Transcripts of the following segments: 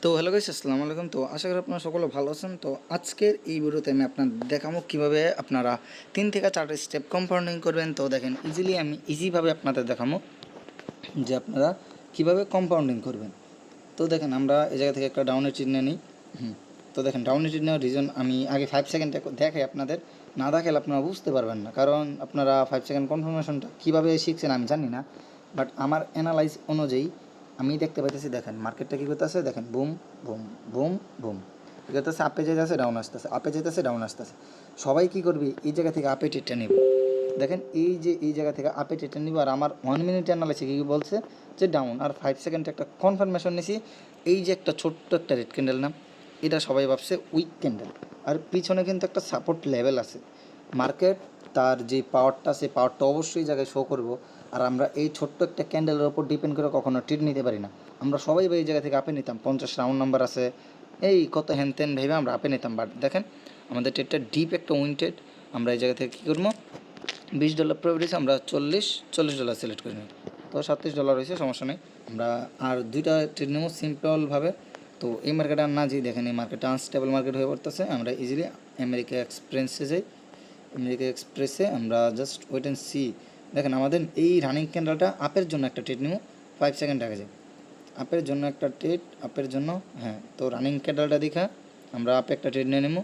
তো hello guys, আসসালামু আলাইকুম। তো আশা করি আপনারা সকলে ভালো আছেন। তো আজকের এই ভিডিওতে আমি আপনাদের দেখাবো কীভাবে আপনারা 3 থেকে 4টা স্টেপ কম্পাউন্ডিং করবেন। তো দেখেন, আমি ইজিভাবে আপনাদের দেখাবো যে আপনারা কীভাবে কম্পাউন্ডিং করবেন। তো দেখেন, আমরা এই জায়গা থেকে একটা ডাউনের চিহ্ন নিই। তো দেখেন, ডাউনের চিহ্ন রিজন আমি আগে 5 সেকেন্ডে দেখাই আপনাদের, না দেখালে আপনারা বুঝতে পারবেন না, কারণ আপনারা 5 সেকেন্ড কনফার্মেশনটা কীভাবে শিখছেন আমি জানি না, বাট আমার অ্যানালাইজ অনুযায়ী আমি দেখতে পাইতেছি। দেখেন মার্কেটটা কী করতেছে, দেখেন বুম বুম বুম বুম কী করতেছে, আপে যেতেছে ডাউন আসতেছে, আপে যেতেছে ডাউন আসতেছে। সবাই কী করবে, এই জায়গা থেকে আপে টেটে নেবে। দেখেন এই জায়গা থেকে আপে টেটে নিব, আর আমার 1 মিনিট অ্যানালাইসে কী বলছে যে ডাউন, আর 5 সেকেন্ডে একটা কনফার্মেশন নিছি। এই যে একটা ছোট্ট একটা রেড ক্যান্ডেল না, এটা সবাই ভাবছে উইক ক্যান্ডেল, আর পিছনে কিন্তু একটা সাপোর্ট লেভেল আছে। মার্কেট তার যে পাওয়ারটা, সেই পাওয়ারটা অবশ্যই জায়গায় শো করবো। আর আমরা এই ছোট্ট একটা ক্যান্ডেলের ওপর ডিপেন্ড করে কখনো ট্রিট নিতে পারি না। আমরা সবাই এই জায়গা থেকে আপে নিতাম, 50 রাউন্ড নাম্বার আছে, এই কত হ্যান ত্যান ভেবে আমরা আপে নিতাম। বাট দেখেন, আমাদের ট্রেডটা ডিপ একটা উইন্টেড। আমরা এই জায়গা থেকে কী করবো, $20 প্রফিট হয়েছে, আমরা $40 সিলেক্ট করে নিই। তো $37 হয়েছে, সমস্যা নেই। আমরা আর দুইটা ট্রেড নেবো সিম্পলভাবে। তো এই মার্কেটে আর না যাই, দেখেন এই মার্কেটটা আনস্টেবল মার্কেট হয়ে পড়তেছে। আমরা ইজিলি আমেরিকা এক্সপ্রেসে যাই। আমেরিকা এক্সপ্রেসে আমরা জাস্ট ওয়েট অ্যান্ড সি। দেখেন, আমাদের এই রানিং ক্যান্ডেলটা আপের জন্য একটা ট্রেড নেব, 5 সেকেন্ড আগে যায় আপের জন্য একটা ট্রেড, আপের জন্য। হ্যাঁ, তো রানিং ক্যান্ডেলটা দেখা আমরা আপে একটা ট্রেড নিয়ে নেবো।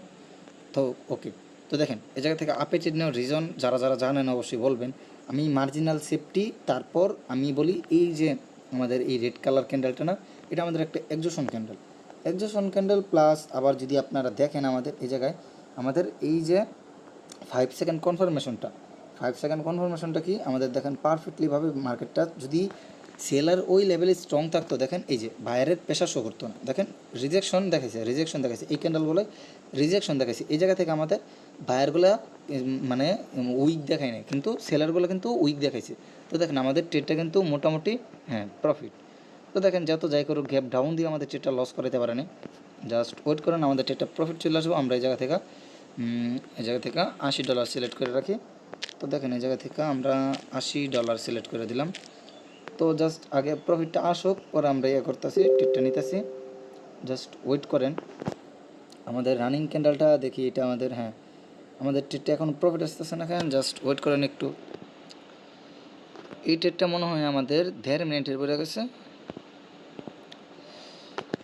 তো ওকে, তো দেখেন এই জায়গা থেকে আপে ট্রেড নেওয়ার রিজন যারা যারা জানেন অবশ্যই বলবেন। আমি মার্জিনাল সেফটি, তারপর আমি বলি এই যে আমাদের এই রেড কালার ক্যান্ডেলটা না, এটা আমাদের একটা এক্সজশন ক্যান্ডেল প্লাস। আবার যদি আপনারা দেখেন আমাদের এই জায়গায় আমাদের এই যে 5 সেকেন্ড কনফার্মেশনটা কি আমাদের দেখেন পারফেক্টলিভাবে। মার্কেটটা যদি সেলার ওই লেভেলে স্ট্রং থাকতো, দেখেন এই যে বায়ারের প্রেশার শো করতো না। দেখেন রিজেকশন দেখাইছে এই ক্যান্ডেলগুলো, রিজেকশন দেখাইছে। এই জায়গা থেকে আমাদের বায়ারগুলো মানে উইক দেখায় না, কিন্তু সেলারগুলো কিন্তু উইক দেখাইছে। তো দেখেন আমাদের ট্রেডটা কিন্তু মোটামুটি প্রফিট। তো দেখেন যত যাই করুক, গ্যাপ ডাউন দিয়ে আমাদের ট্রেডটা লস করাতে পারে না। জাস্ট ওয়েট করেন, আমাদের ট্রেডটা প্রফিট চলে আসবো। আমরা এই জায়গা থেকে $80 সিলেক্ট করে রাখি। তো দেখেন এই জায়গা থেকে আমরা $80 সিলেক্ট করে দিলাম। তো জাস্ট আগে প্রফিটটা আসুক, পরে আমরা করতেছি, ট্রেডটা নিতেছি। জাস্ট ওয়েট করেন, আমাদের রানিং ক্যান্ডেলটা দেখি, এটা আমাদের আমাদের ট্রেডটা এখন প্রফিট আসতেছে না, কেন জাস্ট ওয়েট করেন একটু। এই ট্রেডটা মনে হয় আমাদের 1.5 মিনিটের পরে গেছে।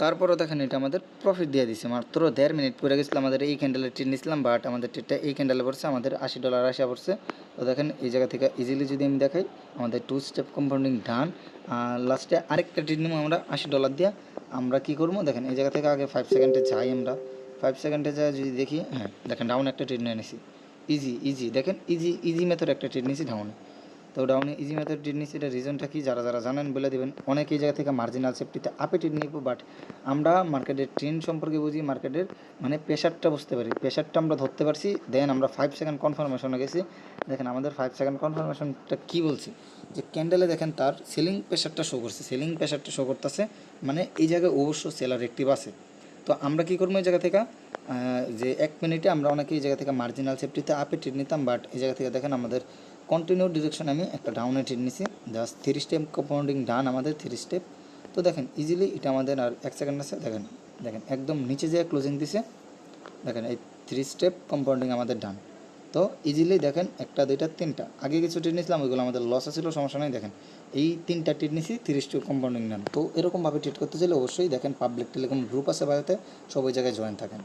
তারপরও দেখেন এটা আমাদের প্রফিট দিয়ে দিছে, মাত্র 1.5 মিনিট পরে গেছিলো। আমাদের এই ক্যান্ডেলের ট্রেড নিয়েছিলাম, বাট আমাদের ট্রেডটা এই ক্যান্ডেলে পড়ছে, আমাদের $80 আসা পড়ছে। তো দেখেন এই জায়গা থেকে ইজিলি যদি আমি দেখাই, আমাদের 2 স্টেপ কম্পাউন্ডিং ডান। লাস্টে আরেকটা ট্রেড নিব আমরা $80 দিয়ে। আমরা কী করবো, দেখেন এই জায়গা থেকে আগে 5 সেকেন্ডে যাই। আমরা 5 সেকেন্ডে যাই যদি দেখি, দেখেন ডাউন একটা ট্রেড নিয়ে নিছি। ইজি দেখেন, ইজি মেথড একটা ট্রেড নিয়েছি ডাউনে। তো ডাউনে ইজি মেথড ট্রেড নিচ্ছি, এটা রিজনটা কি যারা যারা জানেন বলে দেবেন। অনেক এই জায়গা থেকে মার্জিনাল সেফটিতে আপে ট্রেড নিব, বাট আমরা মার্কেটের ট্রেন্ড সম্পর্কে বুঝি, মার্কেটের মানে প্রেশারটা বুঝতে পারি, প্রেশারটা আমরা ধরতে পারছি। দেন আমরা 5 সেকেন্ড কনফার্মেশনে গেছি। দেখেন আমাদের 5 সেকেন্ড কনফার্মেশনটা কী বলছে, যে ক্যান্ডেলে দেখেন তার সেলিং প্রেশারটা শো করতেছে, মানে এই জায়গায় অবশ্য সেলার অ্যাক্টিভ আছে। তো আমরা কী করবো এই জায়গা থেকে, যে 1 মিনিটে আমরা অনেকে এই জায়গা থেকে মার্জিনাল সেফটিতে আপে ট্রেড নিতাম, বাট এই জায়গা থেকে দেখেন আমাদের কন্টিনিউ ডিরেকশন আমি একটা ডাউনে ট্রেড নিছি। জাস্ট 3 স্টেপ কম্পাউন্ডিং ডান, আমাদের 3 স্টেপ। তো দেখেন ইজিলি এটা আমাদের আর 1 সেকেন্ড আছে। দেখেন একদম নিচে যেয়ে ক্লোজিং দিছে। দেখেন এই 3 স্টেপ কম্পাউন্ডিং আমাদের ডান। তো ইজিলি দেখেন 1 2 3 আগে কিছু ট্রেড নিয়েছিলাম, ওইগুলো আমাদের লস ছিল, সমস্যা নেই। দেখেন এই 3টা ট্রেড নিছি 3 স্টেপ কম্পাউন্ডিং ডান। তো এরকমভাবে ট্রেড করতে চাইলে অবশ্যই দেখেন পাবলিক টেলিকম গ্রুপ আছে বাড়িতে, সব ওই জায়গায় জয়েন থাকেন।